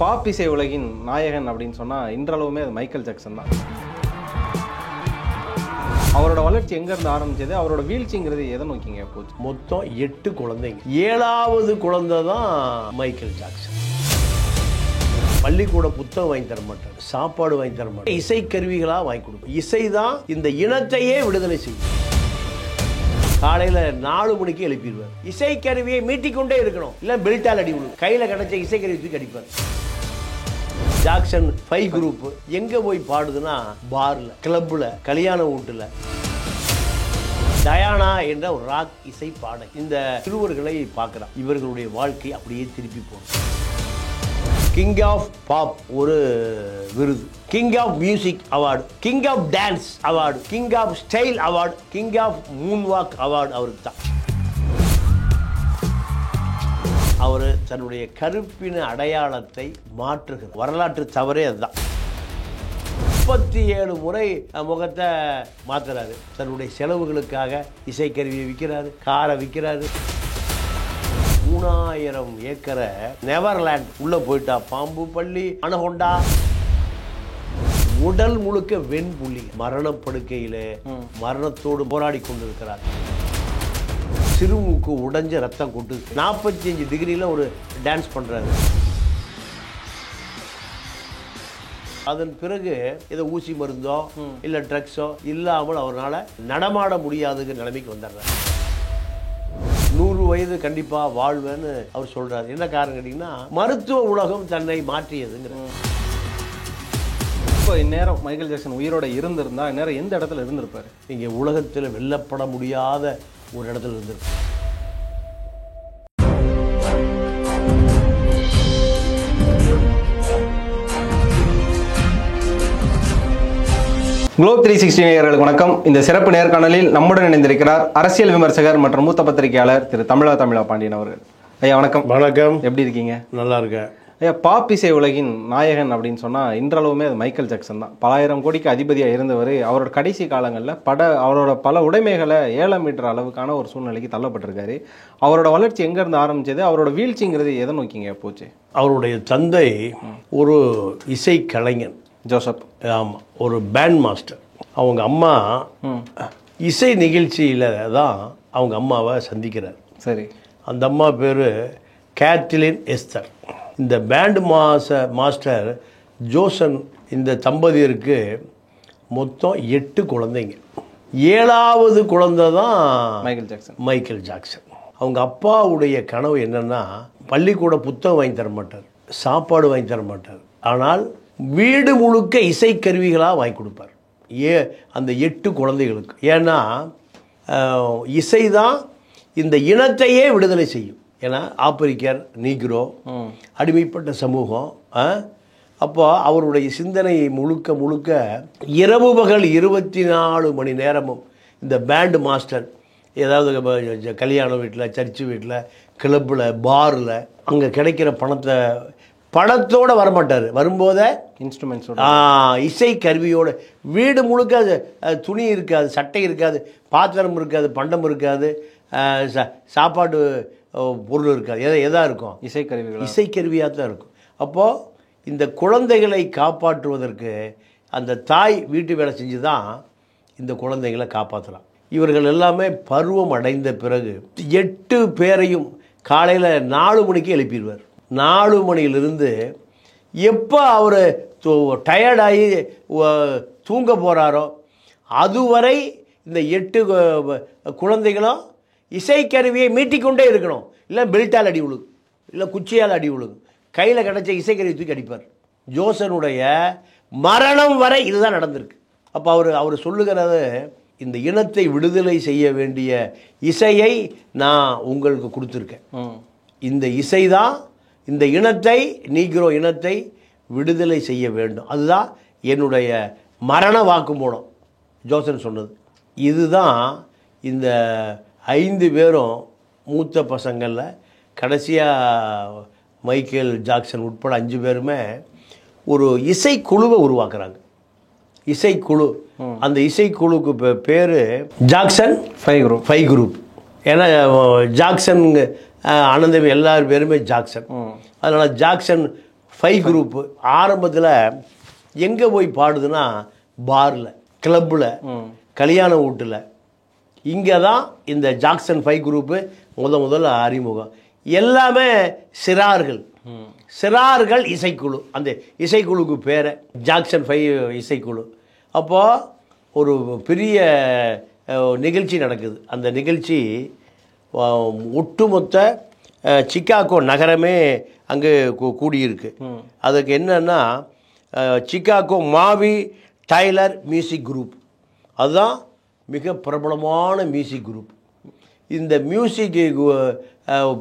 Pop இசை உலகின் நாயகன் அப்படின்னு சொன்னால் இன்றளவுமே அது மைக்கேல் ஜாக்சன் தான். அவரோட வளர்ச்சி எங்கேருந்து ஆரம்பிச்சது, அவரோட வீழ்ச்சிங்கிறது எதை நோக்கிங்க போச்சு? மொத்தம் 8 குழந்தைங்க. 7வது குழந்தை தான் மைக்கேல் ஜாக்சன். பள்ளிக்கூட புத்தகம் வாங்கி தர மாட்டார், சாப்பாடு வாங்கி தர மாட்டார், இசைக்கருவிகளாக வாங்கி கொடுப்போம். இசை தான் இந்த இனத்தையே விடுதலை செய்யும். காலையில் 4 மணிக்கு எழுப்பிடுவார். இசைக்கருவியை மீட்டிக்கொண்டே இருக்கணும், இல்லை பெல்ட்டால் அடி விடும். கையில் கிடைச்ச இசைக்கருவி தூக்கி அடிப்பார். ஜாக்சன் 5 குரூப் எங்க போய் பாடுதுன்னா பார்ல, கிளப்ல, கல்யாண வீட்டுல. டயானா என்ற ஒரு ராக் இசை பாடகி இந்த சிறுவர்களை பார்க்கிறார். இவர்களுடைய வாழ்க்கை அப்படியே திருப்பி போகும். கிங் ஆஃப் பாப் ஒரு விருது, king of music award, king of dance award, king of style award, king of moonwalk award அவருக்கு தான். அவர் தன்னுடைய கருப்பின அடையாளத்தை மாற்றுகிறார். வரலாற்று தவறே அதுதான். 37 முறை முகத்தை மாத்துறாரு. தன்னுடைய செலவுகளுக்காக இசைக்கருவியை விற்கிறாரு, காரை விற்கிறாரு. 3000 ஏக்கரை நெவர்லாண்ட் உள்ள போயிட்டா. பாம்பு பள்ளி, அனகொண்டா, உடல் முழுக்க வெண்புள்ளி. மரணப்படுக்கையில மரணத்தோடு போராடி கொண்டிருக்கிறார். சிறுமுக்கு உடைஞ்ச ரத்தம் கொட்டு. 45 டிகிரியில் ஒரு டான்ஸ் பண்ணுறாரு. அதன் பிறகு ஏதோ ஊசி மருந்தோ இல்லை ட்ரக்ஸோ இல்லாமல் அவரால் நடமாட முடியாதுங்கிற நிலைமைக்கு வந்துடுறாரு. 100 வயது கண்டிப்பாக வாழ்வேன்னு அவர் சொல்கிறார். என்ன காரணம் கேட்டிங்கன்னா, மருத்துவ உலகம் தன்னை மாற்றியதுங்கிற. இப்போ இந்நேரம் மைக்கேல் ஜாக்சன் உயிரோட இருந்திருந்தா இந்நேரம் எந்த இடத்துல இருந்திருப்பாரு? இங்கே உலகத்தில் வெல்லப்பட முடியாத ஒரு இடத்துல இருந்திருக்கு. குளோப் 360 நேயர்களுக்கு வணக்கம். இந்த சிறப்பு நேர்காணலில் நம்முடன் இணைந்திருக்கிறார் அரசியல் விமர்சகர் மற்றும் மூத்த பத்திரிகையாளர் திரு தமிழா பாண்டியன் அவர்கள். ஐயா வணக்கம். வணக்கம். எப்படி இருக்கீங்க? நல்லா இருக்கேன். ஐயா, பாப் இசை உலகின் நாயகன் அப்படின்னு சொன்னால் இன்றளவுமே அது மைக்கேல் ஜாக்சன் தான். 1000 கோடிக்கு அதிபதியாக இருந்தவர் அவரோட கடைசி காலங்களில் அவரோட பல உடைமைகளை ஏலம் மீட்டுற அளவுக்கான ஒரு சூழ்நிலைக்கு தள்ளப்பட்டிருக்காரு. அவரோட வளர்ச்சி எங்கேருந்து ஆரம்பிச்சது, அவரோட வீழ்ச்சிங்கிறது எதை நோக்கிங்க போச்சு? அவருடைய தந்தை ஒரு இசை கலைஞன், ஜோசப். ஆமாம், ஒரு பேண்ட் மாஸ்டர். அவங்க அம்மா இசை நிகழ்ச்சியில் தான் அவங்க அம்மாவை சந்திக்கிறார். சரி. அந்த அம்மா பேர் கேத்லின் எஸ்தர். இந்த பேண்ட் மாஸ்டர் ஜோசன் இந்த தம்பதியருக்கு மொத்தம் 8 குழந்தைங்க. 7வது குழந்தை தான் மைக்கேல் ஜாக்சன். அவங்க அப்பாவுடைய கனவு என்னன்னா, பள்ளிக்கூட புத்தகம் வாங்கி தர மாட்டார், சாப்பாடு வாங்கி தர மாட்டார், ஆனால் வீடு முழுக்க இசைக்கருவிகளாக வாங்கி கொடுப்பார். அந்த 8 குழந்தைகளுக்கு. ஏன்னா இசை தான் இந்த இனத்தையே விடுதலை செய்யும். ஏன்னா ஆப்பிரிக்கர், நீக்ரோ, அடிமைப்பட்ட சமூகம். அப்போ அவருடைய சிந்தனை முழுக்க இரவு பகல் 24 மணி நேரமும் இந்த பேண்ட் மாஸ்டர் ஏதாவது கல்யாண வீட்டில், சர்ச்சு வீட்டில், கிளப்பில், பாரில் அங்கே கிடைக்கிற பணத்தோடு வரமாட்டார். வரும்போதே இன்ஸ்ட்ருமெண்ட்ஸோட, இசை கருவியோடு. வீடு முழுக்க துணி இருக்காது, சட்டை இருக்காது, பாத்திரம் இருக்காது, பண்டம் இருக்காது, சாப்பாடு பொருள் இருக்காது. எதாக இருக்கும்? இசைக்கருவியாக தான் இருக்கும். அப்போது இந்த குழந்தைகளை காப்பாற்றுவதற்கு அந்த தாய் வீட்டு வேலை செஞ்சு தான் இந்த குழந்தைகளை காப்பாற்றலாம். இவர்கள் எல்லாமே பருவம் அடைந்த பிறகு 8 பேரையும் காலையில் 4 மணிக்கு எழுப்பிடுவார். 4 மணியிலிருந்து எப்போ அவர் டயர்டாகி தூங்க போகிறாரோ அதுவரை இந்த 8 குழந்தைகளும் இசைக்கருவியை மீட்டிக்கொண்டே இருக்கணும், இல்லை பெல்ட்டால் அடி விழுகும், இல்லை குச்சியால் அடி விழுகும். கையில் கிடைச்ச இசைக்கருவி தூக்கி அடிப்பார். ஜோசனுடைய மரணம் வரை இதுதான் நடந்திருக்கு. அப்போ அவர் சொல்லுகிறது, இந்த இனத்தை விடுதலை செய்ய வேண்டிய இசையை நான் உங்களுக்கு கொடுத்துருக்கேன். இந்த இசை தான் இந்த இனத்தை, நீக்ரோ இனத்தை விடுதலை செய்ய வேண்டும். அதுதான் என்னுடைய மரண வாக்குமூலம் ஜோசன் சொன்னது. இதுதான் இந்த 5 பேரும் மூத்த பசங்களில் கடைசியாக மைக்கேல் ஜாக்சன் உட்பட 5 பேருமே ஒரு இசைக்குழுவை உருவாக்குறாங்க. இசைக்குழு. அந்த இசைக்குழுக்கு பேர் ஜாக்சன் 5 குரூப். ஏன்னா ஜாக்சன் அனந்தம் எல்லார் பேருமே ஜாக்சன். அதனால் ஜாக்சன் ஃபைவ் குரூப்பு ஆரம்பத்தில் எங்கே போய் பாடுதுன்னா பாரில், கிளப்பில், கல்யாண வீட்டில். இங்கே தான் இந்த ஜாக்சன் ஃபைவ் குரூப்பு முதல்ல அறிமுகம். எல்லாமே சிறார்கள் இசைக்குழு. அந்த இசைக்குழுக்கு பேர் ஜாக்சன் ஃபைவ் இசைக்குழு. அப்போது ஒரு பெரிய நிகழ்ச்சி நடக்குது. அந்த நிகழ்ச்சி ஒட்டுமொத்த சிக்காகோ நகரமே அங்கே கூடியிருக்கு. அதுக்கு என்னன்னா சிக்காகோ மாவி டைலர் மியூசிக் குரூப், அதுதான் மிக பிரபலமான மியூசிக் குரூப். இந்த மியூசிக்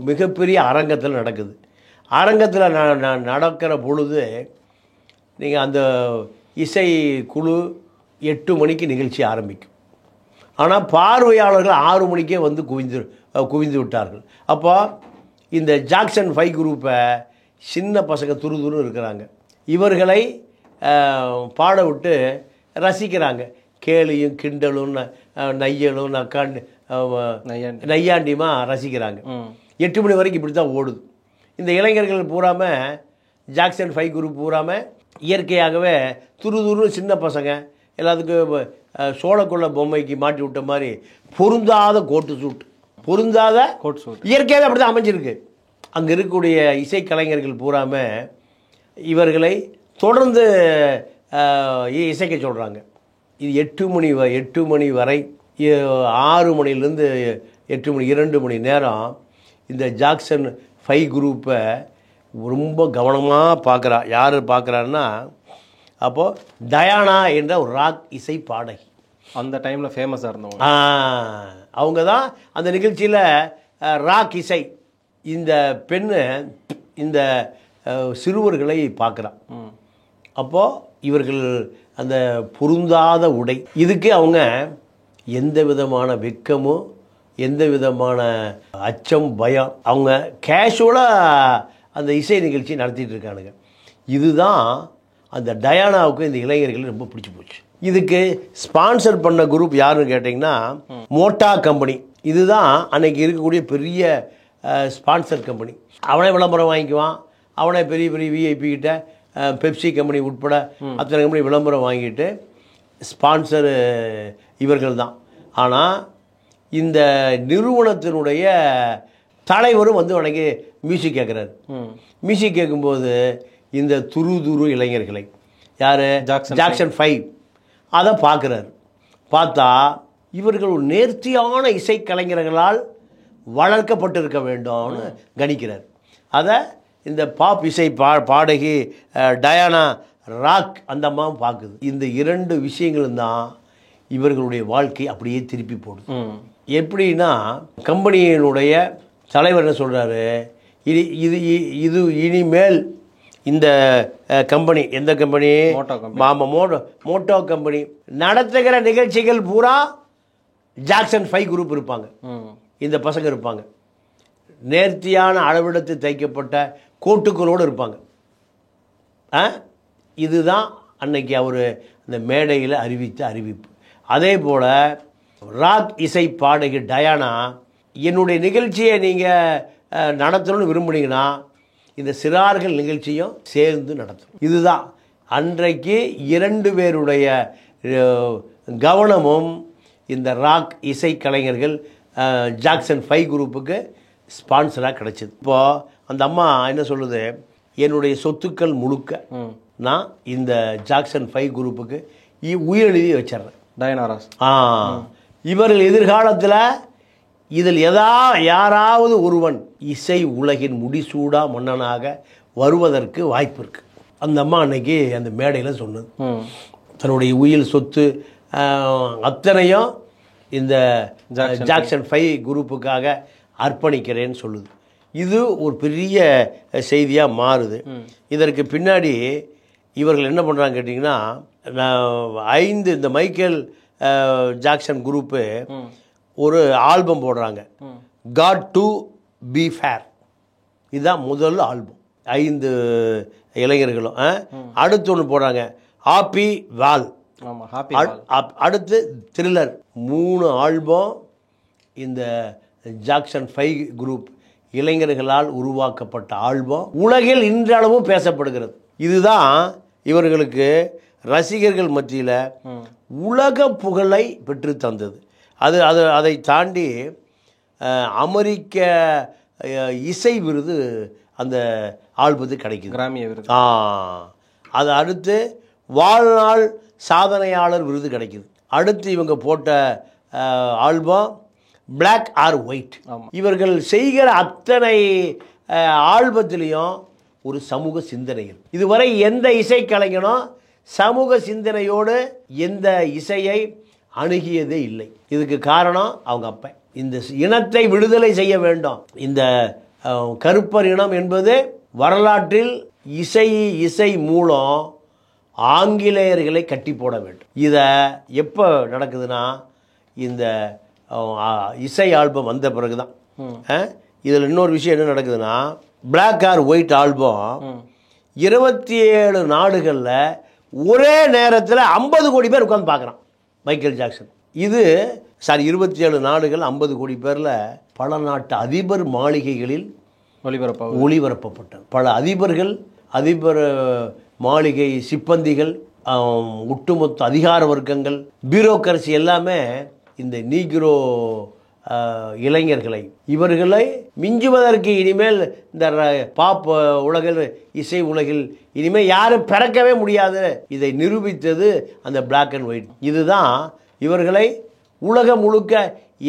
மிகப்பெரிய அரங்கத்தில் நடக்குது. அரங்கத்தில் நடக்கிற பொழுது நீங்கள் அந்த இசை குழு 8 மணிக்கு நிகழ்ச்சி ஆரம்பிக்கும். ஆனால் பார்வையாளர்கள் 6 மணிக்கே வந்து குவிந்து விட்டார்கள். அப்போ இந்த ஜாக்சன் ஃபைவ் குரூப்பை சின்ன பசங்க துரு இருக்கிறாங்க. இவர்களை பாட விட்டு ரசிக்கிறாங்க. கேலியும் கிண்டலும் நையலும் நையாண்டியுமா ரசிக்கிறாங்க. 8 மணி வரைக்கும் இப்படி தான் ஓடுது. இந்த இளைஞர்கள் பூராமல் ஜாக்சன் ஃபைவ் குரூப் பூராமல் இயற்கையாகவே துரு சின்ன பசங்க எல்லாத்துக்கும் சோளக்குள்ள பொம்மைக்கு மாட்டி விட்ட மாதிரி பொருந்தாத கோட்டு சூட் இயற்கையாகவே அப்படி தான் அமைஞ்சிருக்கு. அங்கே இருக்கக்கூடிய இசைக்கலைஞர்கள் பூராமல் இவர்களை தொடர்ந்து இசைக்க சொல்கிறாங்க. இது 8 மணி வரை 6 மணிலேருந்து 8 மணி 2 மணி நேரம் இந்த ஜாக்சன் ஃபைவ் குரூப்பை ரொம்ப கவனமாக பார்க்குறா. யார் பார்க்குறாருன்னா அப்போது டயானா என்ற ஒரு ராக் இசை பாடகி, அந்த டைமில் ஃபேமஸாக இருந்தவங்க. அவங்க தான் அந்த நிகழ்ச்சியில் ராக் இசை. இந்த பெண்ணு இந்த சிறுவர்களை பார்க்குறான். அப்போது இவர்கள் அந்த பொருந்தாத உடை, இதுக்கு அவங்க எந்த விதமான வெட்கமோ எந்த விதமான அச்சம் பயம், அவங்க கேஷுவலாக அந்த இசை நிகழ்ச்சி நடத்திட்டு இருக்கானுங்க. இதுதான் அந்த டயானாவுக்கு இந்த இளைஞர்கள் ரொம்ப பிடிச்சி போச்சு. இதுக்கு ஸ்பான்சர் பண்ண குரூப் யாருன்னு கேட்டிங்கன்னா மோட்டா கம்பெனி. இதுதான் அன்னைக்கு இருக்கக்கூடிய பெரிய ஸ்பான்சர் கம்பெனி. அவனே விளம்பரம் வாங்கிக்குவான். அவனே பெரிய பெரிய விஐபி கிட்ட பெப்சி கம்பெனி உட்பட அத்தனை கம்பெனி விளம்பரம் வாங்கிட்டு ஸ்பான்சரு இவர்கள் தான். ஆனால் இந்த நிறுவனத்தினுடைய தலைவரும் வந்து அன்றைக்கி மியூசிக் கேட்குறாரு. மியூசிக் கேட்கும்போது இந்த துரு இளைஞர்களை யார் ஜாக்சன் ஃபைவ் அதை பார்க்குறாரு. பார்த்தா இவர்கள் ஒரு நேர்த்தியான இசைக்கலைஞர்களால் வளர்க்கப்பட்டிருக்க வேண்டும்னு கணிக்கிறார். அதை இந்த பாப் இசை பாடகி டயானா ராக் அந்த அம்மாவும் பார்க்குது. இந்த 2 விஷயங்களும் தான் இவர்களுடைய வாழ்க்கை அப்படியே திருப்பி போடுது. எப்படின்னா கம்பெனியினுடைய தலைவர் என்ன சொல்கிறாரு, இது இனிமேல் இந்த கம்பெனி, எந்த கம்பெனி, மோட்டோ கம்பெனி நடத்துகிற நிகழ்ச்சிகள் பூரா ஜாக்சன் ஃபைவ் குரூப் இருப்பாங்க. இந்த பசங்க இருப்பாங்க. நேர்த்தியான அளவெடுத்து தைக்கப்பட்ட கோட்டுக்களோடு இருப்பாங்க. இதுதான் அன்னைக்கு அவர் அந்த மேடையில் அறிவித்த அறிவிப்பு. அதே போல் ராக் இசை பாடகி டயானா, என்னுடைய நிகழ்ச்சியை நீங்கள் நடத்தணும்னு விரும்புனீங்கன்னா இந்த சிறார்கள் நிகழ்ச்சியும் சேர்ந்து நடத்தணும். இதுதான் அன்றைக்கு 2 பேருடைய கவனமும் இந்த ராக் இசை கலைஞர்கள் ஜாக்சன் ஃபைவ் குரூப்புக்கு ஸ்பான்சராக கிடச்சிது. இப்போது அந்த அம்மா என்ன சொல்லுது, என்னுடைய சொத்துக்கள் முழுக்க நான் இந்த ஜாக்சன் ஃபைவ் குரூப்புக்கு உயிரெழுதி வச்சிட்றேன். டயனாராஸ் இவர்கள் எதிர்காலத்தில் இதில் யாராவது ஒருவன் இசை உலகின் முடிசூடா மன்னனாக வருவதற்கு வாய்ப்பு இருக்குது. அந்த அம்மா அன்னைக்கு அந்த மேடையில் சொன்னது. தன்னுடைய உயிர் சொத்து அத்தனையும் இந்த ஜாக்சன் ஃபைவ் குரூப்புக்காக அர்ப்பணிக்கிறேன்னு சொல்லுது. இது ஒரு பெரிய செய்தியாக மாறுது. இதற்கு பின்னாடி இவர்கள் என்ன பண்ணுறாங்க கேட்டிங்கன்னா, 5 இந்த மைக்கேல் ஜாக்சன் குரூப்பு ஒரு ஆல்பம் போடுறாங்க, காட் டு பி ஃபேர். இதுதான் முதல் ஆல்பம். 5 இளைஞர்களும். அடுத்து ஒன்று போடுறாங்க ஹாப்பி வால், அடுத்து த்ரில்லர். 3 ஆல்பம் இந்த ஜாக்சன் ஃபைவ் குரூப் இளைஞர்களால் உருவாக்கப்பட்ட ஆல்பம் உலகில் இன்றளவும் பேசப்படுகிறது. இதுதான் இவர்களுக்கு ரசிகர்கள் மத்தியில் உலக புகழை பெற்று தந்தது. அதை தாண்டி அமெரிக்க இசை விருது அந்த ஆல்பத்துக்கு கிடைக்குது, கிராமிய விருது. அது அடுத்து வாழ்நாள் சாதனையாளர் விருது கிடைக்குது. அடுத்து இவங்க போட்ட ஆல்பம் பிளாக் ஆர் ஒயிட். இவர்கள் செய்கிற அத்தனை ஆல்பத்திலையும் ஒரு சமூக சிந்தனைகள். இதுவரை எந்த இசைக்கலைஞனும் சமூக சிந்தனையோடு எந்த இசையை அணுகியதே இல்லை. இதுக்கு காரணம் அவங்க அப்பா. இந்த இனத்தை விடுதலை செய்ய வேண்டும். இந்த கருப்பர் இனம் என்பது வரலாற்றில் இசை மூலம் ஆங்கிலேயர்களை கட்டி போட வேண்டும். இதை எப்போ நடக்குதுன்னா இந்த இசை ஆல்பம் வந்த பிறகு தான். இதில் இன்னொரு விஷயம் என்ன நடக்குதுன்னா, பிளாக் ஆர் ஒயிட் ஆல்பம் 27 நாடுகளில் ஒரே நேரத்தில் 50 கோடி பேர் உட்காந்து பார்க்குறான் மைக்கேல் ஜாக்சன். 27 நாடுகள் 50 கோடி பேரில் பல நாட்டு அதிபர் மாளிகைகளில் ஒளிபரப்பப்பட்டது. பல அதிபர் மாளிகை சிப்பந்திகள், ஒட்டுமொத்த அதிகார வர்க்கங்கள், பியூரோக்ரசி எல்லாமே இந்த நீக்ரோ இளைஞர்களை இவர்களை மிஞ்சுவதற்கு இனிமேல் இந்த பாப் உலகில் இசை உலகில் இனிமேல் யாரும் பிறக்கவே முடியாது. இதை நிரூபித்தது அந்த பிளாக் அண்ட் ஒயிட். இதுதான் இவர்களை உலகம் முழுக்க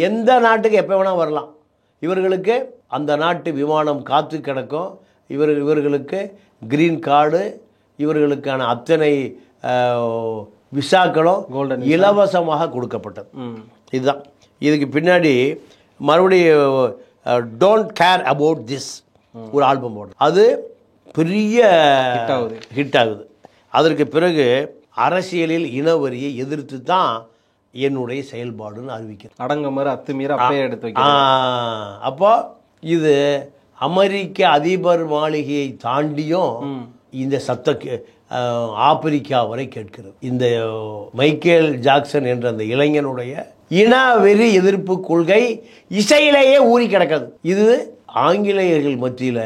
எந்த நாட்டுக்கு எப்போ வேணால் வரலாம். இவர்களுக்கு அந்த நாட்டு விமானம் காத்து கிடக்கும். இவர்களுக்கு கிரீன் கார்டு, இவர்களுக்கான அத்தனை விசாக்களும் இலவசமாக கொடுக்கப்பட்டது. இதுதான் இதுக்கு பின்னாடி மறுபடியும் டோன்ட் கேர் அபவுட் திஸ் ஒரு ஆல்பம் போடுறது. அது பெரிய ஹிட் ஆகுது. அதற்கு பிறகு அரசியலில் இனவரியை எதிர்த்து தான் என்னுடைய செயல்பாடுன்னு அறிவிக்கிறேன். அடங்கமறு அத்துமீற அப்பயே எடுத்து வைக்க. அப்போ இது அமெரிக்க அதிபர் மாளிகையை தாண்டியும் இந்த ஆப்பிரிக்கா வரை கேட்கிறது. இந்த மைக்கேல் ஜாக்சன் என்ற அந்த இளைஞனுடைய இனவெறி எதிர்ப்பு கொள்கை இசையிலேயே ஊறி கிடக்கிறது. இது ஆங்கிலேயர்கள் மத்தியில்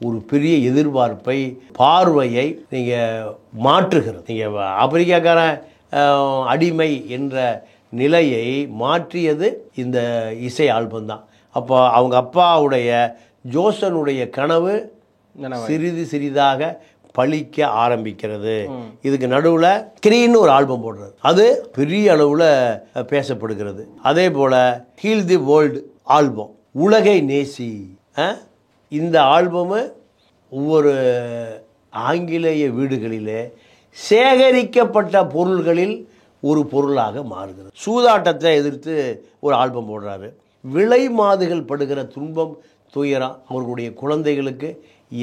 ஒரு பெரிய எதிர்பார்ப்பை, பார்வையை நீங்கள் மாற்றுகிறது. நீங்கள் ஆப்பிரிக்காக்கான அடிமை என்ற நிலையை மாற்றியது இந்த இசை ஆல்பம் தான். அப்போ அவங்க அப்பாவுடைய ஜோசனுடைய கனவு சிறிது சிறிதாக பழிக்க ஆரம்பிக்கிறது. இதுக்கு நடுவில் கிரீன்னு ஒரு ஆல்பம் போடுறது, அது பெரிய அளவில் பேசப்படுகிறது. அதே போல் ஹீல் தி வேர்ல்டு ஆல்பம், உலகை நேசி, இந்த ஆல்பமு ஒவ்வொரு ஆங்கிலேய வீடுகளிலே சேகரிக்கப்பட்ட பொருள்களில் ஒரு பொருளாக மாறுகிறது. சூதாட்டத்தை எதிர்த்து ஒரு ஆல்பம் போடுறாரு. விலை மாதுகள் படுகிற துன்பம், துயரம், அவர்களுடைய குழந்தைகளுக்கு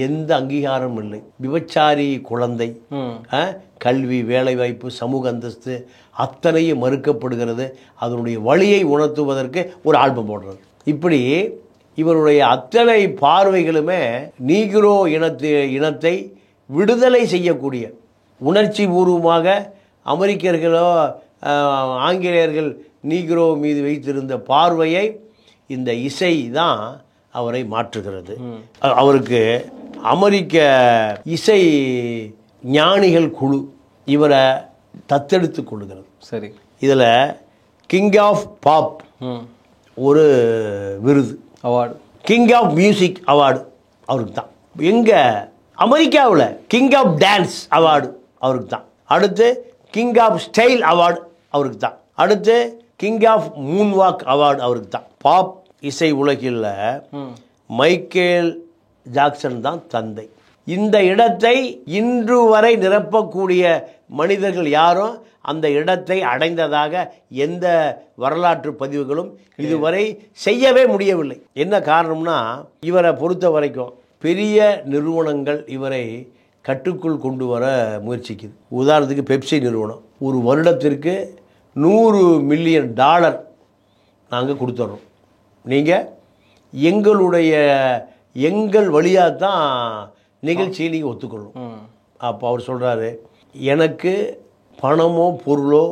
எந்த அங்கீகாரமும் இல்லை. விபச்சாரி குழந்தை, கல்வி, வேலைவாய்ப்பு, சமூக அந்தஸ்து அத்தனையும் மறுக்கப்படுகிறது. அதனுடைய வழியை உணர்த்துவதற்கு ஒரு ஆல்பம் போடுறது. இப்படி இவருடைய அத்தனை பார்வைகளுமே நீக்ரோ இனத்தை விடுதலை செய்யக்கூடிய, உணர்ச்சி பூர்வமாக அமெரிக்கர்களோ ஆங்கிலேயர்கள் நீக்ரோ மீது வைத்திருந்த பார்வையை இந்த இசை தான் அவரை மாற்றுகிறது. அவருக்கு அமெரிக்க இசை ஞானிகள் குழு இவரை தத்தெடுத்து கொள்ளுகிறது. சரி, இதில் கிங் ஆஃப் பாப் ஒரு விருது, award, king of music award அவருக்கு தான். எங்கே அமெரிக்காவில் கிங் ஆஃப் டான்ஸ் அவார்டு அவருக்கு தான். அடுத்து கிங் ஆஃப் ஸ்டைல் அவார்டு அவருக்கு தான். அடுத்து king of moonwalk award அவருக்கு தான். பாப் இசை உலகில் மைக்கேல் ஜாக்சன் தான் தந்தை. இந்த இடத்தை இன்று வரை நிரப்பக்கூடிய மனிதர்கள் யாரும் அந்த இடத்தை அடைந்ததாக எந்த வரலாற்று பதிவுகளும் இதுவரை செய்யவே முடியவில்லை. என்ன காரணம்னா, இவரை பொறுத்த வரைக்கும் பெரிய நிறுவனங்கள் இவரை கட்டுக்குள் கொண்டு வர முயற்சிக்குது. உதாரணத்துக்கு பெப்சி நிறுவனம் ஒரு வருடத்திற்கு $100 மில்லியன் நாங்கள் கொடுத்துட்றோம், நீங்கள் எங்கள் வழியாக தான் நிகழ்ச்சியை நீங்கள் ஒத்துக்கொள்ளும். அப்போ அவர் சொல்கிறாரு, எனக்கு பணமோ பொருளோ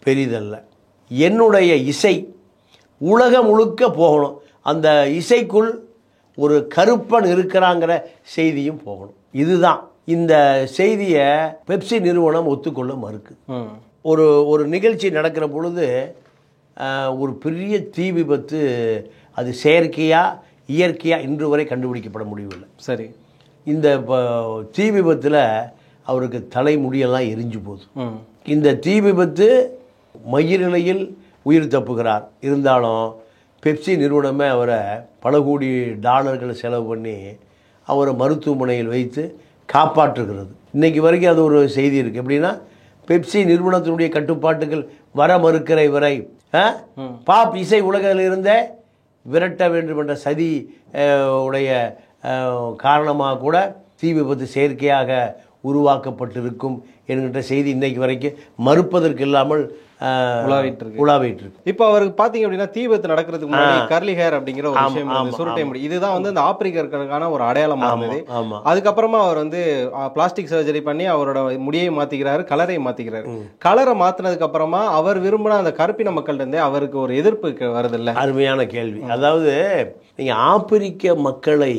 பெரிதல்ல, என்னுடைய இசை உலகம் முழுக்க போகணும், அந்த இசைக்குள் ஒரு கருப்பன் இருக்கிறாங்கிற செய்தியும் போகணும். இதுதான் இந்த செய்தியை பெப்சி நிறுவனம் ஒத்துக்கொள்ள மறுக்குது. ஒரு நிகழ்ச்சி நடக்கிற பொழுது ஒரு பெரிய தீ விபத்து, அது செயற்கையா இயற்கையா இன்று வரை கண்டுபிடிக்கப்பட முடியவில்லை. சரி, இந்த தீ விபத்தில் அவருக்கு தலைமுடியெல்லாம் எரிஞ்சு போகுது. இந்த தீ விபத்து மயிரிழையில் உயிர் தப்புகிறார். இருந்தாலும் பெப்சி நிறுவனமே அவரை பல கோடி டாலர்களை செலவு பண்ணி அவரை மருத்துவமனையில் வைத்து காப்பாற்றுகிறது. இன்றைக்கி வரைக்கும் அது ஒரு செய்தி இருக்குது. எப்படின்னா, பெப்சி நிறுவனத்தினுடைய கட்டுப்பாட்டுகள் வர மறுக்கிற இவரை பாப் இசை உலகிலிருந்தே விரட்ட வேண்டும் என்ற சதி உடைய காரணமாக கூட தீ விபத்து செயற்கையாக உருவாக்கப்பட்டிருக்கும் என்கின்ற செய்தி இன்றைக்கு வரைக்கும் மறுப்பதற்கு இல்லாமல் உலாவிட்டு இருக்கு. இப்போ அவருக்கு பாத்தீங்க அப்படின்னா தீ விபத்து நடக்கிறதுக்கு முன்னாடி கர்லி ஹேர் அப்படிங்கிற ஒரு விஷயம், சுருட்டை முடி, இதுதான் வந்து இந்த ஆப்பிரிக்கர்களுக்கான ஒரு அடையாளமா இருந்தது. அதுக்கப்புறமா அவர் வந்து பிளாஸ்டிக் சர்ஜரி பண்ணி அவரோட முடியை மாத்திக்கிறாரு, கலரை மாத்திக்கிறாரு. கலரை மாத்தினதுக்கு அப்புறமா அவர் விரும்பின அந்த கருப்பின மக்கள் இருந்தே அவருக்கு ஒரு எதிர்ப்பு வருது இல்ல? அருமையான கேள்வி. அதாவது நீங்க ஆப்பிரிக்க மக்களை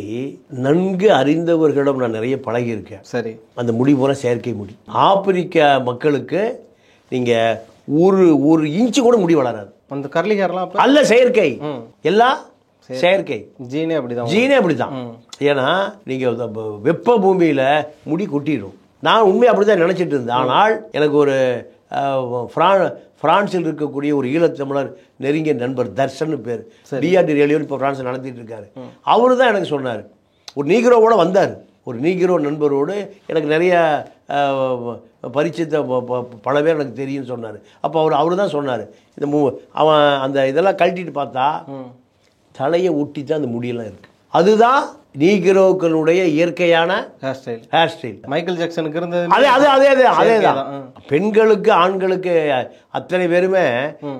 நன்கு அறிந்தவர்களிடம் நான் நிறைய பழகி இருக்கேன். சரி, அந்த முடி பூரா செயற்கை முடி. ஆப்பிரிக்க மக்களுக்கு நீங்க ஒரு இன்ச்சு கூட முடி வளராது. அந்த கர்லி ஹேர்லாம் அல்ல, செயற்கை, எல்லாம் செயற்கை. ஜீனே அப்படிதான். ஏன்னா நீங்க வெப்ப பூமியில முடி கொட்டிடும். நான் உண்மையை அப்படிதான் நினைச்சிட்டு இருந்தேன். ஆனால் எனக்கு ஒரு பிரான்சில் இருக்கக்கூடிய ஒரு ஈழத்தமிழர் நெருங்கிய நண்பர் தர்ஷன் பேர், டிஆர்டி ரேடியோ இப்போ பிரான்ஸில் நடத்திட்டு இருக்காரு. அவரு தான் எனக்கு சொன்னார். ஒரு நீக்ரோவோட வந்தார். ஒரு நீக்ரோ நண்பரோடு எனக்கு நிறைய பரிச்சயத்தை பல பேர் எனக்கு தெரியும்னு சொன்னார். அப்போ அவரு தான் சொன்னார், இந்த அவன் அந்த இதெல்லாம் கழட்டிட்டு பார்த்தா தலையை ஒட்டி தான் அந்த முடியெல்லாம் இருக்குது. அதுதான் நீக்ரோக்களுடைய இயற்கையான ஹேர் ஸ்டைல். மைக்கேல் ஜாக்சனுக்கு இருந்தது அதேதான். பெண்களுக்கு ஆண்களுக்கு அத்தனை பேருமே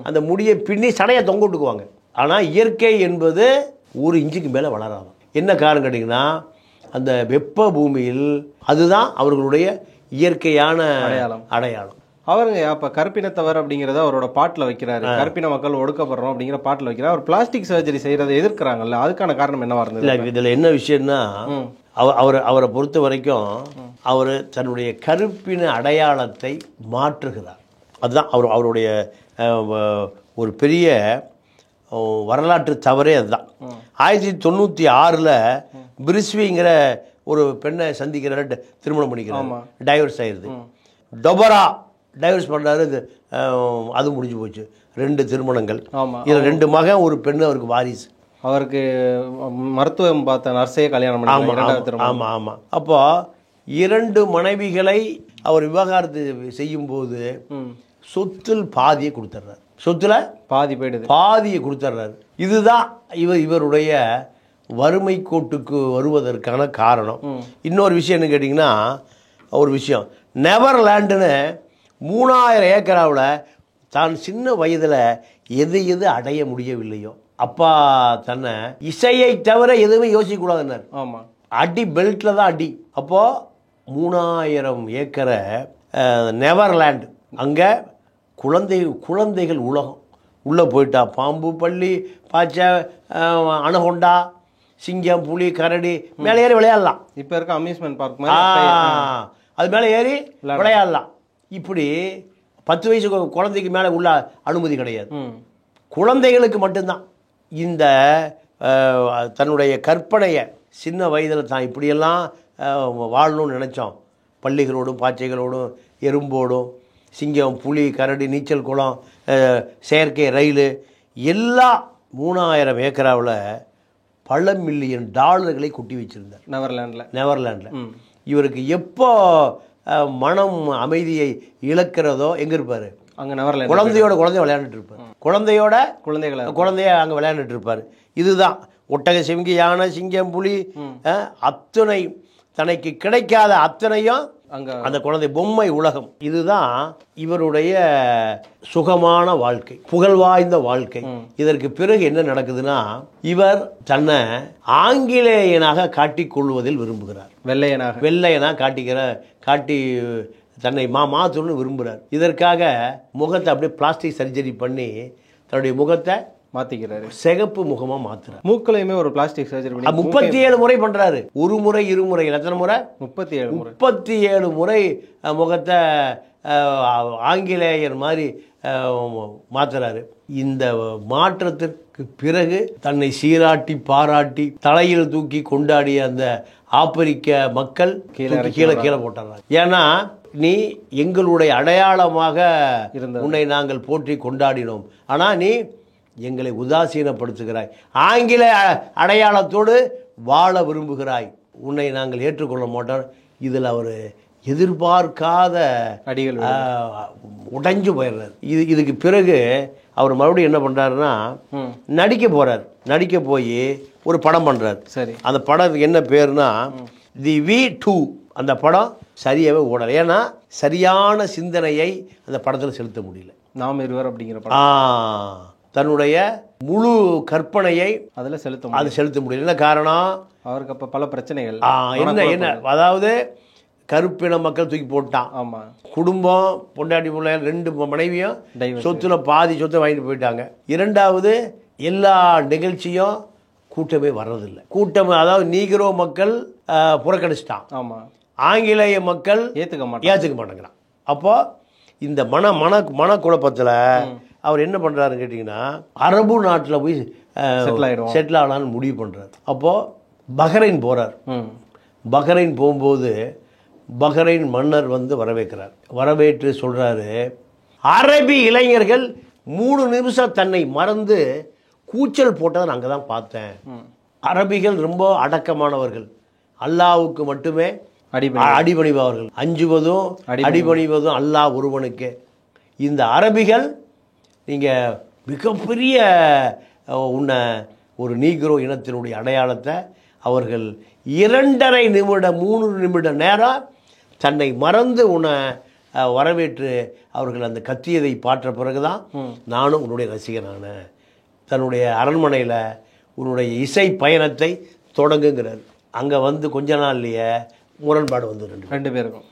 அந்த முடியை பின்னி சடையை தொங்க விட்டுக்குவாங்க. ஆனால் இயற்கை என்பது ஒரு இன்ச்சுக்கு மேலே வளராது. என்ன காரணம் கேட்டிங்கன்னா, அந்த வெப்ப பூமியில் அதுதான் அவர்களுடைய இயற்கையான அடையாளம். அவருங்க அப்போ கருப்பினத்தவர் அப்படிங்கிறத அவரோட பாட்டில் வைக்கிறாரு. கருப்பின மக்கள் ஒடுக்கப்படுறோம் அப்படிங்கிற பாட்டில் வைக்கிறார். அவர் பிளாஸ்டிக் சர்ஜரி செய்யறதை எதிர்க்கிறாங்கல்ல, அதுக்கான காரணம் என்னவா இருந்தது? இல்லை, இதில் என்ன விஷயம்னா, அவரை பொறுத்த வரைக்கும் அவர் தன்னுடைய கருப்பின அடையாளத்தை மாற்றுகிறார். அதுதான் அவருடைய ஒரு பெரிய வரலாற்று தவறே அதுதான். 1996 பிரிஸ்விங்கிற ஒரு பெண்ணை சந்திக்கிறாரு, திருமணம் பண்ணிக்கிறார், டைவர்ஸ் ஆயிடுது. டொபரா டைவர்ஸ் பண்ணாரு, அது முடிஞ்சு போச்சு. 2 திருமணங்கள், இதில் 2 மகன், ஒரு பெண்ணு அவருக்கு வாரிசு. அவருக்கு மருத்துவம் பார்த்த நர்ஸையே கல்யாணம் பண்ணாங்க. ஆமாம் ஆமாம். அப்போ 2 மனைவிகளை அவர் விவாகரத்து செய்யும் போது சொத்தில் பாதியை கொடுத்துட்றாரு. சொத்துல பாதியை கொடுத்துட்றாரு. இதுதான் இவருடைய வறுமை கோட்டுக்கு வருவதற்கான காரணம். இன்னொரு விஷயம் என்ன கேட்டிங்கன்னா, ஒரு விஷயம், நெவர்லாண்டுன்னு 3000 ஏக்கராவில் தான் சின்ன வயதில் எது அடைய முடியவில்லையோ, அப்பா தன்னை இசையை தவிர எதுவுமே யோசிக்கக்கூடாதுன்னார். ஆமாம், அடி பெல்ட்டில் தான் அடி. அப்போது 3000 ஏக்கரை நெவர்லாண்டு, அங்கே குழந்தைகள் உலகம். உள்ளே போயிட்டா பாம்பு, பள்ளி, பாய்ச்ச, அணகொண்டா, சிங்கம், புலி, கரடி மேலே ஏறி விளையாடலாம். இப்போ இருக்க அம்யூஸ்மெண்ட் பார்க் அது மேலே ஏறி விளையாடலாம். இப்படி 10 வயசு குழந்தைக்கு மேலே உள்ள அனுமதி கிடையாது. குழந்தைகளுக்கு மட்டும்தான். இந்த தன்னுடைய கற்பனையை சின்ன வயதில் தான் இப்படியெல்லாம் வாழணும்னு நினச்சோம். பள்ளிகளோடும், பாய்ச்சைகளோடும், எறும்போடும், சிங்கம், புலி, கரடி, நீச்சல் குளம், செயற்கை ரயில், எல்லா 3000 ஏக்கராவில் பல மில்லியன் டாலர்களை கொட்டி வச்சிருந்தார் நெவர்லாண்டில். இவருக்கு எப்போ மனம் அமைதியை இழக்கிறதோ எங்கே இருப்பார்? அங்கே நெவர்லாண்ட். குழந்தைய விளையாண்டுட்டு இருப்பார். குழந்தைய அங்கே விளையாண்டுட்டு இருப்பார். இதுதான் ஒட்டக, சிவிங்கி, யானை, சிங்கம், புலி, அத்தனை தனக்கு கிடைக்காத அத்தனையும் அந்த குழந்தை பொம்மை உலகம். இதுதான் இவருடைய சுகமான வாழ்க்கை, புகழ்வாய்ந்த வாழ்க்கை. இதற்கு பிறகு என்ன நடக்குதுன்னா, இவர் தன்னை ஆங்கிலேயனாக காட்டிக்கொள்வதில் விரும்புகிறார். வெள்ளையனாக காட்டி தன்னை மாற்றணும்னு விரும்புகிறார். இதற்காக முகத்தை அப்படியே பிளாஸ்டிக் சர்ஜரி பண்ணி தன்னுடைய முகத்தை மாத்திக்கிறாரு, சிகப்பு முகமா மாத்துறாரு. மூக்குலையுமே ஒரு பிளாஸ்டிக் சர்ஜரி பண்ணி 37 முறை பண்றாரு. ஒரு முறை இருமுறை எத்தனை முறை? 37 முறை முகத்தை ஆங்கிலேயர் மாதிரி மாத்துறாரு. இந்த மாற்றத்திற்கு பிறகு தன்னை சீராட்டி பாராட்டி தலையில் தூக்கி கொண்டாடிய அந்த ஆப்பிரிக்க மக்கள் கீழே போட்டாங்க. ஏன்னா நீ எங்களுடைய அடையாளமாக உன்னை நாங்கள் போற்றி கொண்டாடினோம், ஆனா நீ எங்களை உதாசீனப்படுத்துகிறாய், ஆங்கில அடையாளத்தோடு வாழ விரும்புகிறாய், உன்னை நாங்கள் ஏற்றுக்கொள்ள மாட்டோம். இதில் அவர் எதிர்பார்க்காத அடிகள் உடைஞ்சு போயிடுறாரு. இதுக்கு பிறகு அவர் மறுபடியும் என்ன பண்ணுறாருன்னா நடிக்க போய் ஒரு படம் பண்ணுறாரு. சரி, அந்த படம் என்ன பேருனா தி V2. அந்த படம் சரியாகவே ஓடலை. ஏன்னா சரியான சிந்தனையை அந்த படத்தில் செலுத்த முடியல. நாம் இருவர் அப்படிங்கிற படம் தன்னுடைய முழு கற்பனையை அதில் செலுத்த முடியல. என்ன காரணம்? அவருக்கு அப்போ பல பிரச்சனைகள். என்ன அதாவது கருப்பின மக்கள் தூக்கி போட்டான். ஆமாம், குடும்பம் பொண்டாட்டி பிள்ளை 2 மனைவியும் சொத்துல பாதி சொத்தை வாங்கிட்டு போயிட்டாங்க. இரண்டாவது எல்லா நிகழ்ச்சியும் கூட்டமே வர்றதில்லை. அதாவது நீக்ரோ மக்கள் புறக்கணிச்சிட்டான். ஆமாம், ஆங்கிலேய மக்கள் ஏற்றுக்க மாட்டேங்கிறான். அப்போ இந்த மனக்குழப்பத்தில் அவர் என்ன பண்ணுறாருன்னு கேட்டிங்கன்னா அரபு நாட்டில் போய் செட்டில் ஆகலான்னு முடிவு பண்ணுறாரு. அப்போது பஹ்ரைன் போகிறார். பஹ்ரைன் போகும்போது பஹ்ரைன் மன்னர் வரவேற்கிறார். வரவேற்று சொல்கிறாரு, அரபி இளைஞர்கள் 3 நிமிஷம் தன்னை மறந்து கூச்சல் போட்டதை நான் அங்கே தான் பார்த்தேன். அரபிகள் ரொம்ப அடக்கமானவர்கள், அல்லாவுக்கு மட்டுமே அடிபணிபவர்கள், அஞ்சுவதும் அடிபணிவதும் அல்லாஹ் ஒருவனுக்கு. இந்த அரபிகள் நீங்கள் மிகப்பெரிய ஒரு நீக்ரோ இனத்தினுடைய அடையாளத்தை அவர்கள் 2.5 நிமிடம் 3 நிமிட நேரம் தன்னை மறந்து உன்னை வரவேற்று அவர்கள் அந்த கத்தியதை பாற்ற பிறகுதான் நானும் உன்னுடைய ரசிகனான தன்னுடைய அரண்மனையில் உன்னுடைய இசை பயணத்தை தொடங்குங்கிறார். அங்கே கொஞ்ச நாள்லையே முரண்பாடு வந்து ரெண்டு பேருக்கும்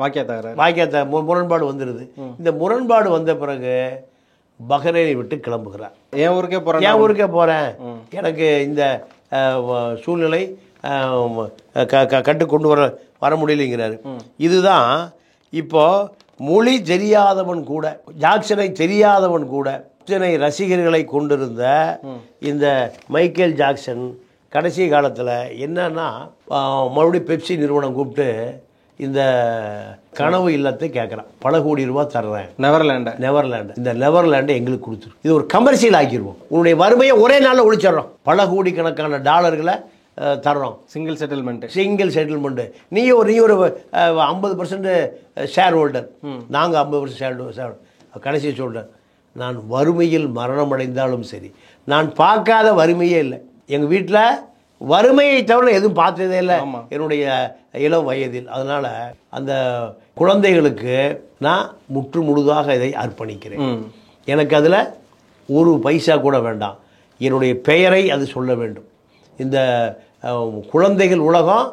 வாக்கிய முரண்பாடு வந்துடுது. இந்த முரண்பாடு வந்த பிறகு பஹ்ரைனை விட்டு கிளம்புகிறார். என் ஊருக்கே போகிறேன், எனக்கு இந்த சூழ்நிலை கட்டு கொண்டு வர முடியலைங்கிறாரு. இதுதான் இப்போ மொழி தெரியாதவன் கூட, ஜாக்சனை தெரியாதவன் கூட இத்தனை ரசிகர்களை கொண்டிருந்த இந்த மைக்கேல் ஜாக்சன் கடைசி காலத்தில் என்னன்னா மறுபடியும் பெப்சி நிறுவனம் கூப்பிட்டு இந்த கனவு இல்லத்தை கேட்குறான், பல கோடி ரூபாய் தர்றேன், நெவர்லாண்டு இந்த நெவர்லாண்டை எங்களுக்கு கொடுத்துரு, இது ஒரு கமர்ஷியல் ஆக்கிடுவோம், உன்னுடைய வறுமையை ஒரே நாளில் ஒழிச்சிடறோம், பல கோடிக்கணக்கான டாலர்களை தர்றோம், சிங்கிள் செட்டில்மெண்ட்டு, நீ ஒரு 50% ஷேர் ஹோல்டர், நாங்கள் 50% ஷேர். கடைசி சொல்கிறேன், நான் வறுமையில் மரணம் அடைந்தாலும் சரி, நான் பார்க்காத வறுமையே இல்லை, எங்கள் வீட்டில் வறுமையை தவிர எதுவும் பார்த்ததே இல்லை என்னுடைய இளம் வயதில். அதனால் அந்த குழந்தைகளுக்கு நான் முற்று முழுதாக இதை அர்ப்பணிக்கிறேன். எனக்கு அதில் ஒரு பைசா கூட வேண்டாம், என்னுடைய பெயரை அது சொல்ல வேண்டும். இந்த குழந்தைகள் உலகம்,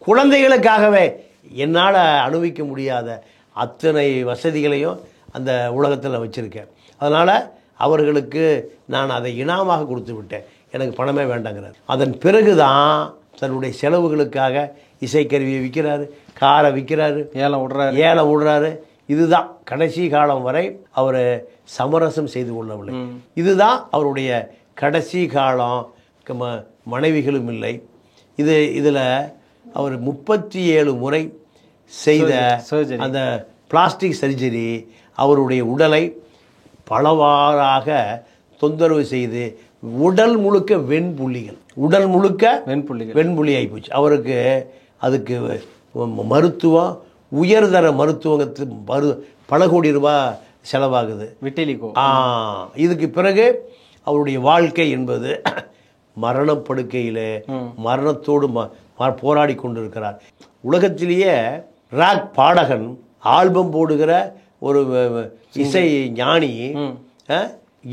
குழந்தைகளுக்காகவே என்னால் அனுபவிக்க முடியாத அத்தனை வசதிகளையும் அந்த உலகத்தில் வச்சுருக்கேன். அதனால் அவர்களுக்கு நான் அதை இனாமாக கொடுத்து விட்டேன், எனக்கு பணமே வேண்டாங்கிறார். அதன் பிறகு தான் தன்னுடைய செலவுகளுக்காக இசைக்கருவியை விற்கிறாரு, காரை விற்கிறாரு, ஏலம் விடுறாரு. இதுதான் கடைசி காலம் வரை அவர் சமரசம் செய்து கொள்ளவில்லை. இதுதான் அவருடைய கடைசி காலம். மனைவிகளும் இல்லை. இதில் அவர் 37 முறை செய்த அந்த பிளாஸ்டிக் சர்ஜரி அவருடைய உடலை பலவாறாக தொந்தரவு செய்து உடல் முழுக்க வெண்புள்ளி ஆகிப்போச்சு. அவருக்கு அதுக்கு மருத்துவம், உயர்தர மருத்துவத்துக்கு பல கோடி ரூபாய் செலவாகுது. இதுக்கு பிறகு அவருடைய வாழ்க்கை என்பது மரணப்படுக்கையில் மரணத்தோடு போராடி கொண்டிருக்கிறார். உலகத்திலேயே ராக் பாடகன், ஆல்பம் போடுகிற ஒரு இசை ஞானி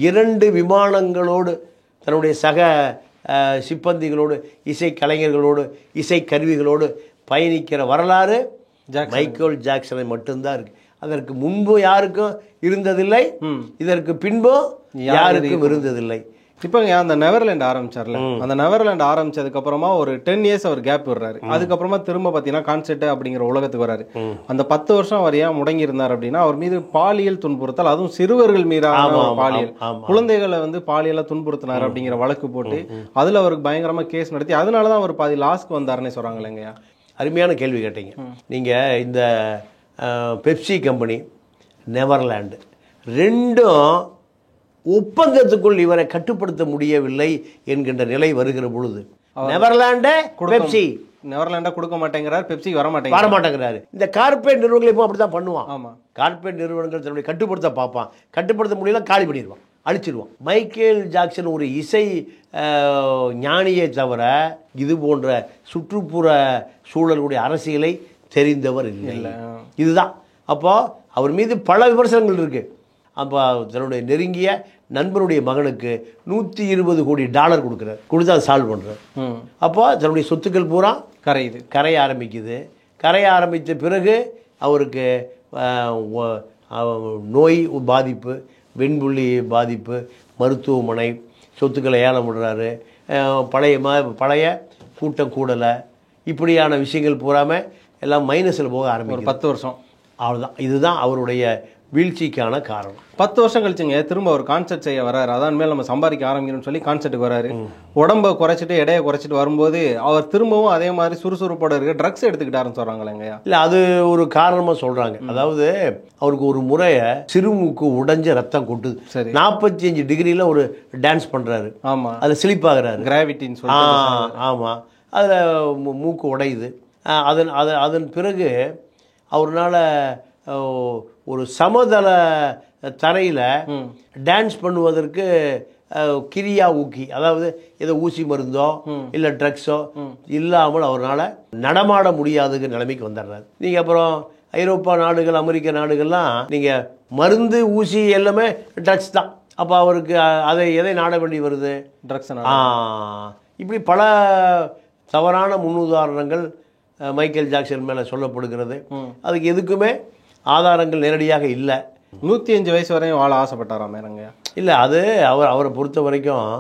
2 விமானங்களோடு தன்னுடைய சக சிப்பந்திகளோடு, இசை கலைஞர்களோடு, இசை கருவிகளோடு பயணிக்கிற வரலாறு மைக்கேல் ஜாக்சனை மட்டும்தான் இருக்குது. அதற்கு முன்பு யாருக்கும் இருந்ததில்லை, இதற்கு பின்பும் யாருக்கும் இருந்ததில்லை. இப்போ அந்த நெதர்லாண்ட் ஆரம்பிச்சார்ல, அந்த நெதர்லாண்ட் ஆரம்பிச்சதுக்கு அப்புறமா ஒரு 10 இயர்ஸ் அவர் கேப் விடுறாரு. அதுக்கப்புறமா திரும்ப பார்த்தீங்கன்னா கான்செர்ட் அப்படிங்கிற உலகத்துக்கு வராரு. அந்த 10 வருஷம் அவர் ஏன் முடங்கி இருந்தார் அப்படின்னா, அவர் மீது பாலியல் துன்புறுத்தல், அதுவும் சிறுவர்கள் மீதான பாலியல், குழந்தைகளை வந்து பாலியலா துன்புறுத்தினார் அப்படிங்கிற வழக்கு போட்டு அதுல அவருக்கு பயங்கரமா கேஸ் நடத்தி அதனாலதான் அவர் பாதி லாஸ்க்கு வந்தாருன்னு சொல்றாங்க இல்லைங்கய்யா. அருமையான கேள்வி கேட்டீங்க. நீங்கள் இந்த பெப்சி கம்பெனி, நெதர்லாண்டு ரெண்டும் ஒப்பந்தத்துக்குள் இவரை கட்டுப்படுத்த முடியவில்லை என்கின்ற நிலை வருகிற பொழுது நெதர்லாண்டே பெப்சி நெதர்லாண்டா கொடுக்க மாட்டேங்கிறார், பெப்சிக்கு வர மாட்டேங்கிறாரு. இந்த கார்பரேட் நிறுவனங்கள் இப்போ அப்படி தான் பண்ணுவான். ஆமாம், கார்பரேட் நிறுவனங்கள் தன்னுடைய கட்டுப்படுத்த பார்ப்பான், கட்டுப்படுத்த முடியல காலி பண்ணிடுவான், அழிச்சிடுவான். மைக்கேல் ஜாக்சன் ஒரு இசை ஞானியை தவிர இது போன்ற சுற்றுப்புற சூழலுடைய அரசியலை தெரிந்தவர் இல்லை. இதுதான். அப்போ அவர் மீது பல விமர்சனங்கள் இருக்கு. அப்போ தன்னுடைய நெருங்கிய நண்பருடைய மகனுக்கு $120 கோடி கொடுக்குறார், கொடுத்து அதை சால்வ் பண்ணுறார். அப்போ தன்னுடைய சொத்துக்கள் பூரா கரைய ஆரம்பிக்குது. கரைய ஆரம்பித்த பிறகு அவருக்கு நோய் பாதிப்பு, வெண்புள்ளி பாதிப்பு, மருத்துவமனை, சொத்துக்களை ஏலம் விடுறாரு, பழைய கூட்டம் கூடலை, இப்படியான விஷயங்கள் பூராமல் எல்லாம் மைனஸில் போக ஆரம்பிக்கும். 10 வருஷம் அவ்வளோதான். இதுதான் அவருடைய வீழ்ச்சிக்கான காரணம். 10 வருஷம் கழிச்சுங்க திரும்ப ஒரு கான்செர்ட் செய்ய வர்றாரு. அதான் மேல் நம்ம சம்பாதிக்க ஆரம்பிக்கணும்னு சொல்லி கான்செர்ட்டுக்கு வராரு. உடம்பை குறைச்சிட்டு எடையை குறைச்சிட்டு வரும்போது அவர் திரும்பவும் அதே மாதிரி சுறுசுறுப்போட இருக்க ட்ரக்ஸ் எடுத்துக்கிட்டாருன்னு சொல்றாங்களேங்கய்யா. இல்லை, அது ஒரு காரணமாக சொல்றாங்க. அதாவது அவருக்கு ஒரு முறையை சிறுமூக்கு உடைஞ்ச ரத்தம் கொட்டுது. 45 டிகிரியில் ஒரு டான்ஸ் பண்றாரு. ஆமாம், அதில் ஸ்லிப் ஆகுறாரு, கிராவிட்டின்னு சொல்லி. ஆமாம், அதில் மூக்கு உடையுது. அதன் பிறகு அவரால் ஒரு சமதள தரையில் டான்ஸ் பண்ணுவதற்கு கிரியா ஊக்கி, அதாவது ஏதோ ஊசி மருந்தோ இல்லை ட்ரக்ஸோ இல்லாமல் அவரால் நடமாட முடியாதுங்கிற நிலைமைக்கு வந்துடுறாரு. நீங்கள் அப்புறம் ஐரோப்பா நாடுகள், அமெரிக்க நாடுகள்லாம் நீங்கள் மருந்து ஊசி எல்லாமே ட்ரக்ஸ் தான். அப்போ அவருக்கு எதை நாட வேண்டி வருது? ட்ரக்ஸ். இப்படி பல தவறான முன்னுதாரணங்கள் மைக்கேல் ஜாக்சன் மேலே சொல்லப்படுகிறது. அதுக்கு எதுக்குமே ஆதாரங்கள் நேரடியாக இல்லை. 105 வயசு வரையும் வாழ ஆசைப்பட்டாராம் மேரங்க. இல்லை, அது அவரை பொறுத்த வரைக்கும்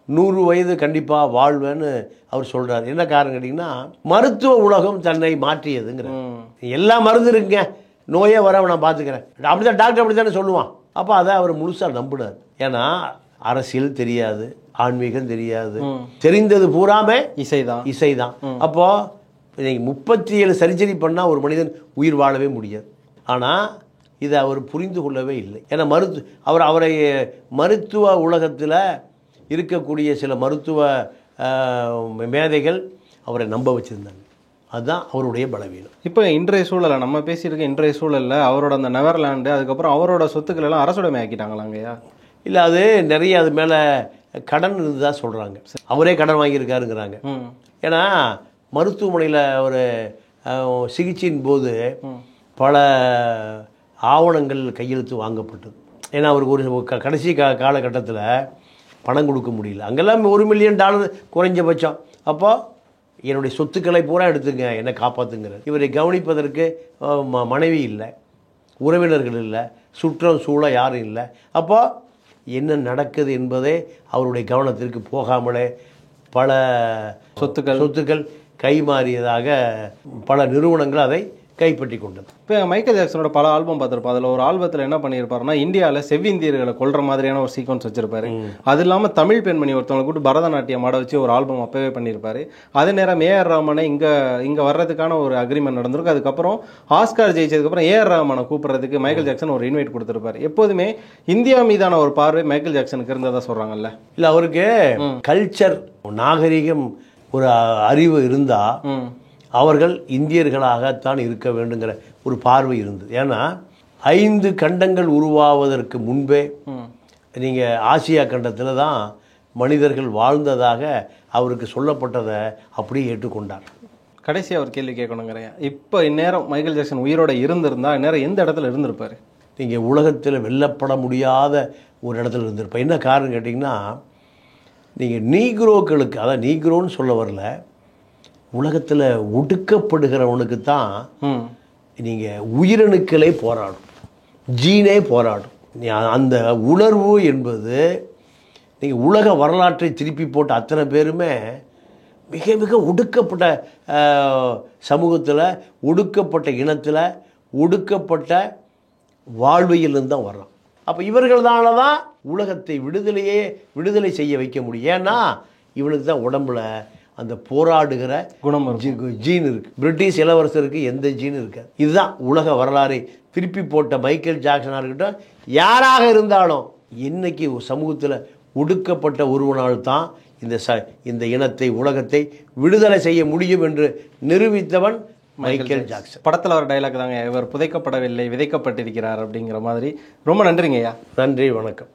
100 வயது கண்டிப்பாக வாழ்வேன்னு அவர் சொல்கிறார். என்ன காரணம் கேட்டிங்கன்னா, மருத்துவ உலகம் தன்னை மாற்றியதுங்கிற. எல்லா மருந்து இருக்குங்க, நோயே வர நான் பார்த்துக்கிறேன், அப்படிதான் டாக்டர் அப்படி தானே சொல்லுவான். அப்போ அதை அவர் முழுசாக நம்பினார். ஏன்னா அரசியல் தெரியாது, ஆன்மீகம் தெரியாது, தெரிந்தது பூராமே இசைதான். அப்போது நீங்கள் 37 சர்ஜரி பண்ணால் ஒரு மனிதன் உயிர் வாழவே முடியாது. ஆனால் இதை அவர் புரிந்து கொள்ளவே இல்லை. ஏன்னா அவரை மருத்துவ உலகத்தில் இருக்கக்கூடிய சில மருத்துவ மேதைகள் அவரை நம்ப வச்சுருந்தாங்க. அதுதான் அவருடைய பலவீனம். இப்போ இன்றைய சூழலை நம்ம பேசியிருக்க இன்றைய சூழலில் அவரோட அந்த நெதர்லாண்டு, அதுக்கப்புறம் அவரோட சொத்துக்கள் எல்லாம் அரசுடைமை ஆக்கிட்டாங்களாங்கய்யா. இல்லை, அது நிறைய அது மேலே கடன் இருந்ததாக சொல்கிறாங்க. அவரே கடன் வாங்கியிருக்காருங்கிறாங்க. ஏன்னா மருத்துவமனையில் ஒரு சிகிச்சையின் போது பல ஆவணங்கள் கையெழுத்து வாங்கப்பட்டது. ஏன்னா அவருக்கு ஒரு கடைசி காலகட்டத்தில் பணம் கொடுக்க முடியல. அங்கெல்லாம் $1 மில்லியன் குறைஞ்சபட்சம். அப்போ என்னுடைய சொத்துக்களை பூரா எடுத்துங்க, என்னை காப்பாற்றுங்கிறார். இவரை கவனிப்பதற்கு மனைவி இல்லை, உறவினர்கள் இல்லை, சுற்றம் சூழ யாரும் இல்லை. அப்போ என்ன நடக்குது என்பதே அவருடைய கவனத்திற்கு போகாமலே பல சொத்துக்கள் கைமாறியதாக பல நிறுவனங்கள் அதை கைப்பற்றி கொண்டது. இப்போ மைக்கேல் ஜாக்சனோட பல ஆல்பம் பார்த்துருப்போம். அதில் ஒரு ஆல்பத்தில் என்ன பண்ணியிருப்பாருன்னா, இந்தியாவில் செவ்விந்தியர்களை கொல்ற மாதிரியான ஒரு சீக்வன்ஸ் வச்சிருப்பாரு. அது இல்லாமல் தமிழ் பெண்மணி ஒருத்தவங்களை கூட்டு பரதநாட்டியம் ஆட வச்சு ஒரு ஆல்பம் அப்பவே பண்ணியிருப்பாரு. அதே நேரம் ஏஆர் ரஹ்மானை இங்கே வர்றதுக்கான ஒரு அக்ரிமெண்ட் நடந்திருக்கு. அதுக்கப்புறம் ஆஸ்கார் ஜெயிச்சதுக்கப்புறம் ஏஆர் ரஹ்மானை கூப்பிட்றதுக்கு மைக்கேல் ஜாக்சன் ஒரு இன்வைட் கொடுத்துருப்பாரு. எப்போதுமே இந்தியா மீதான ஒரு பார்வை மைக்கேல் ஜாக்சனுக்கு இருந்ததா சொல்றாங்கல்ல. இல்லை, அவருக்கு கல்ச்சர், நாகரிகம், ஒரு அறிவு இருந்தால் அவர்கள் இந்தியர்களாகத்தான் இருக்க வேண்டுங்கிற ஒரு பார்வை இருந்தது. ஏன்னா 5 கண்டங்கள் உருவாவதற்கு முன்பே நீங்கள் ஆசியா கண்டத்தில் தான் மனிதர்கள் வாழ்ந்ததாக அவருக்கு சொல்லப்பட்டதை அப்படியே ஏற்றுக்கொண்டார். கடைசி அவர் கேள்வி கேட்கணுங்கிறேன். இப்போ இந்நேரம் மைக்கேல் ஜாக்சன் உயிரோட இருந்திருந்தா இந்நேரம் எந்த இடத்துல இருந்திருப்பாரு? நீங்கள் உலகத்தில் வெல்லப்பட முடியாத ஒரு இடத்துல இருந்திருப்பார். என்ன காரணம் கேட்டிங்கன்னா, நீங்கள் நீக்ரோக்களுக்கு, அதான் நீக்ரோன்னு சொல்ல வரல, உலகத்தில் ஒடுக்கப்படுகிறவனுக்கு தான் நீங்கள் உயிரணுக்களே போராடும், ஜீனே போராடும். அந்த உணர்வு என்பது நீங்கள் உலக வரலாற்றை திருப்பி போட்ட அத்தனை பேருமே மிக மிக ஒடுக்கப்பட்ட சமூகத்தில், ஒடுக்கப்பட்ட இனத்தில், ஒடுக்கப்பட்ட வாழ்வியலிருந்து தான் வர்றோம். அப்போ இவர்களால தான் உலகத்தை விடுதலை செய்ய வைக்க முடியும். ஏன்னா இவனுக்கு தான் உடம்புல அந்த போராடுகிற குணம் ஜீன் இருக்குது. பிரிட்டிஷ் இளவரசருக்கு எந்த ஜீன் இருக்காது. இதுதான் உலக வரலாறை திருப்பி போட்ட மைக்கேல் ஜாக்சனாக இருக்கட்டும், யாராக இருந்தாலும் இன்னைக்கு சமூகத்தில் ஒடுக்கப்பட்ட ஒருவனால் தான் இந்த இனத்தை, உலகத்தை விடுதலை செய்ய முடியும் என்று நிரூபித்தவன் மைக்கேல் ஜாக்சன். படத்தில் ஒரு டைலாக் தாங்க, இவர் புதைக்கப்படவில்லை, விதைக்கப்பட்டிருக்கிறார் அப்படிங்கிற மாதிரி. ரொம்ப நன்றிங்க ஐயா. நன்றி, வணக்கம்.